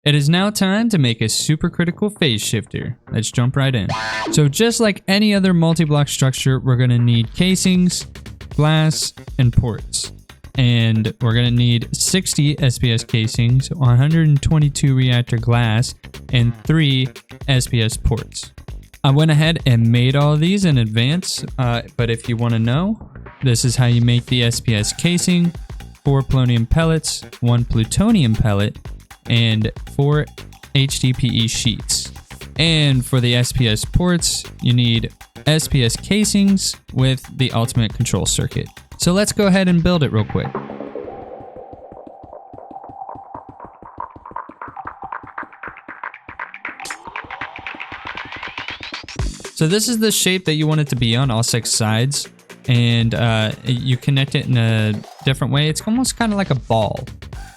It is now time to make a supercritical phase shifter. Let's jump right in. So just like any other multi-block structure, we're going to need casings, glass, and ports. And we're going to need 60 SPS casings, 122 reactor glass, and 3 SPS ports. I went ahead and made all of these in advance, but if you want to know, this is how you make the SPS casing: 4 polonium pellets, 1 plutonium pellet, and 4 HDPE sheets. And for the SPS ports, you need SPS casings with the ultimate control circuit. So let's go ahead and build it real quick. So this is the shape that you want it to be on all 6 sides, and you connect it in a different way. It's almost kind of like a ball.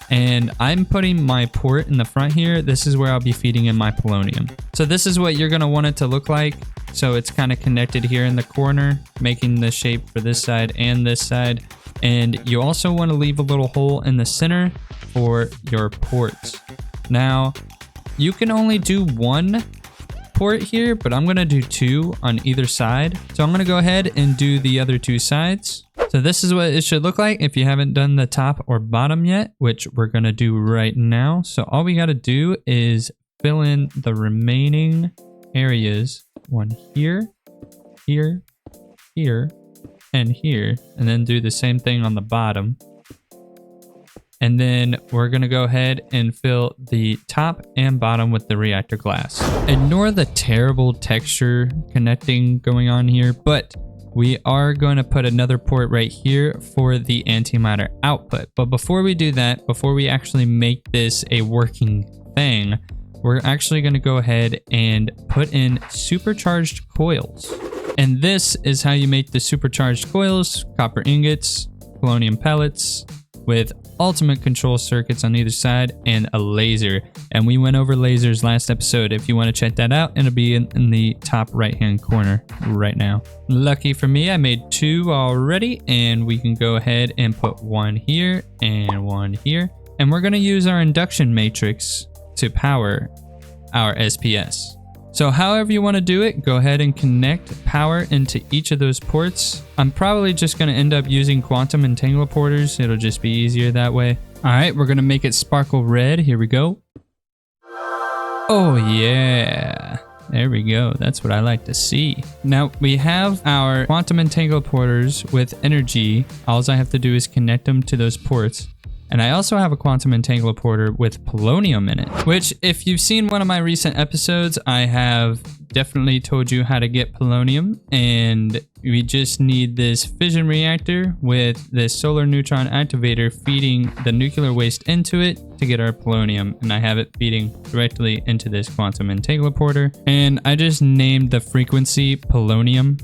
And I'm putting my port in the front here. This is where I'll be feeding in my polonium. So this is what you're going to want it to look like. So it's kind of connected here in the corner, making the shape for this side and this side. And you also want to leave a little hole in the center for your ports. Now, you can only do 1 port here, but I'm going to do 2 on either side. So I'm going to go ahead and do the other 2 sides. So this is what it should look like if you haven't done the top or bottom yet, which we're going to do right now. So all we got to do is fill in the remaining areas. 1 here, here, here, and here. And then do the same thing on the bottom. And then we're going to go ahead and fill the top and bottom with the reactor glass. Ignore the terrible texture connecting going on here, but we are going to put another port right here for the antimatter output. But before we do that, before we actually make this a working thing, we're actually going to go ahead and put in supercharged coils. And this is how you make the supercharged coils: copper ingots, polonium pellets, with ultimate control circuits on either side and a laser. And we went over lasers last episode. If you want to check that out, it'll be in the top right hand corner right now. Lucky for me, I made 2 already, and we can go ahead and put 1 here and 1 here. And we're going to use our induction matrix to power our SPS. So however you want to do it, go ahead and connect power into each of those ports. I'm probably just going to end up using quantum entangle porters. It'll just be easier that way. All right, we're going to make it sparkle red. Here we go. Oh yeah, there we go. That's what I like to see. Now we have our quantum entangle porters with energy. All I have to do is connect them to those ports. And I also have a quantum entangle porter with polonium in it, which if you've seen one of my recent episodes, I have definitely told you how to get polonium. And we just need this fission reactor with this solar neutron activator feeding the nuclear waste into it to get our polonium. And I have it feeding directly into this quantum entangle porter. And I just named the frequency polonium.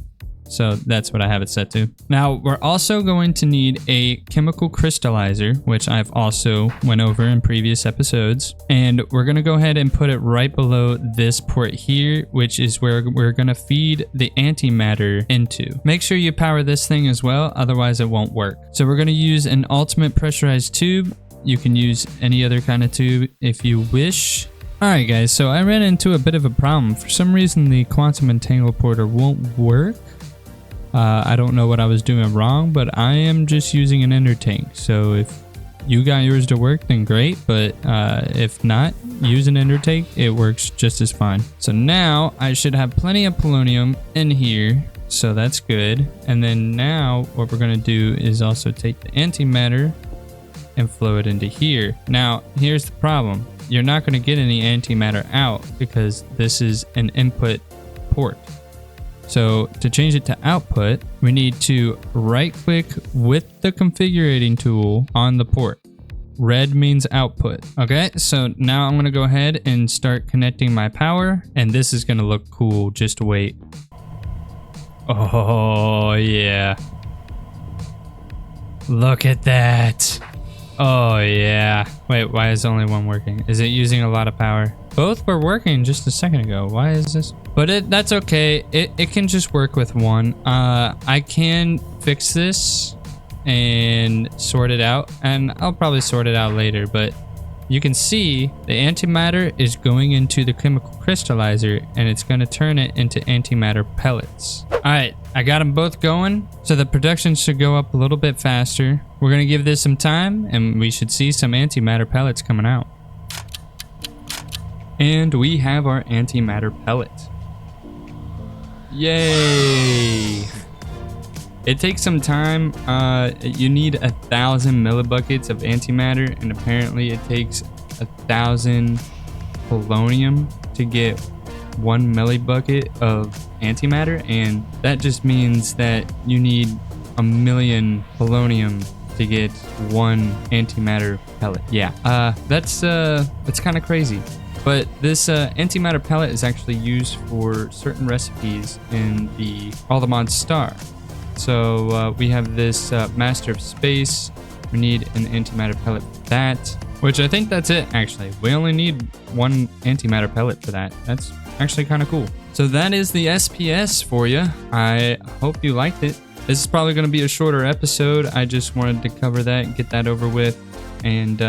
So that's what I have it set to. Now we're also going to need a chemical crystallizer, which I've also went over in previous episodes. And we're going to go ahead and put it right below this port here, which is where we're going to feed the antimatter into. Make sure you power this thing as well, otherwise it won't work. So we're going to use an ultimate pressurized tube. You can use any other kind of tube if you wish. Alright guys, so I ran into a bit of a problem. For some reason the quantum entangle porter won't work. I don't know what I was doing wrong, but I am just using an ender tank. So if you got yours to work, then great. But if not, use an ender tank. It works just as fine. So now I should have plenty of polonium in here. So that's good. And then now what we're going to do is also take the antimatter and flow it into here. Now, here's the problem. You're not going to get any antimatter out because this is an input port. So to change it to output, we need to right click with the configurating tool on the port. Red means output. Okay, so now I'm gonna go ahead and start connecting my power, and this is gonna look cool. Just wait. Oh yeah. Look at that. Oh yeah. Wait, why is only one working? Is it using a lot of power? Both were working just a second ago. Why is this? But that's okay. It can just work with one. I can fix this and sort it out, and I'll probably sort it out later, but you can see the antimatter is going into the chemical crystallizer and it's going to turn it into antimatter pellets. All right, I got them both going, so the production should go up a little bit faster. We're going to give this some time and we should see some antimatter pellets coming out. And we have our antimatter pellet. Yay! It takes some time. You need 1,000 millibuckets of antimatter, and apparently it takes 1,000 polonium to get 1 millibucket of antimatter, and that just means that you need 1,000,000 polonium to get 1 antimatter pellet. Yeah, that's kind of crazy. But this antimatter pellet is actually used for certain recipes in the All the Mods Star. So we have this Master of Space. We need an antimatter pellet for that, which I think that's it actually. We only need 1 antimatter pellet for that. That's actually kind of cool. So that is the SPS for you. I hope you liked it. This is probably going to be a shorter episode. I just wanted to cover that, get that over with, and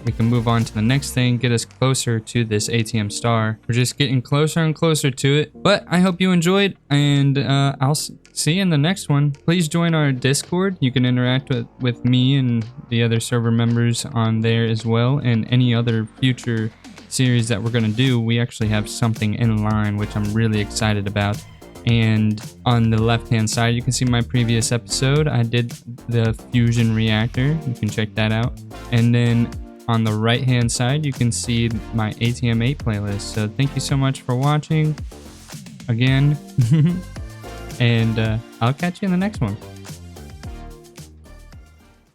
we can move on to the next thing, get us closer to this ATM star. We're just getting closer and closer to it. But I hope you enjoyed, and I'll see you in the next one. Please join our Discord. You can interact with me and the other server members on there as well, and any other future series that we're going to do. We actually have something in line, which I'm really excited about. And on the left hand side, you can see my previous episode. I did the fusion reactor. You can check that out. And then on the right hand side, you can see my ATM8 playlist. So thank you so much for watching again. And I'll catch you in the next one.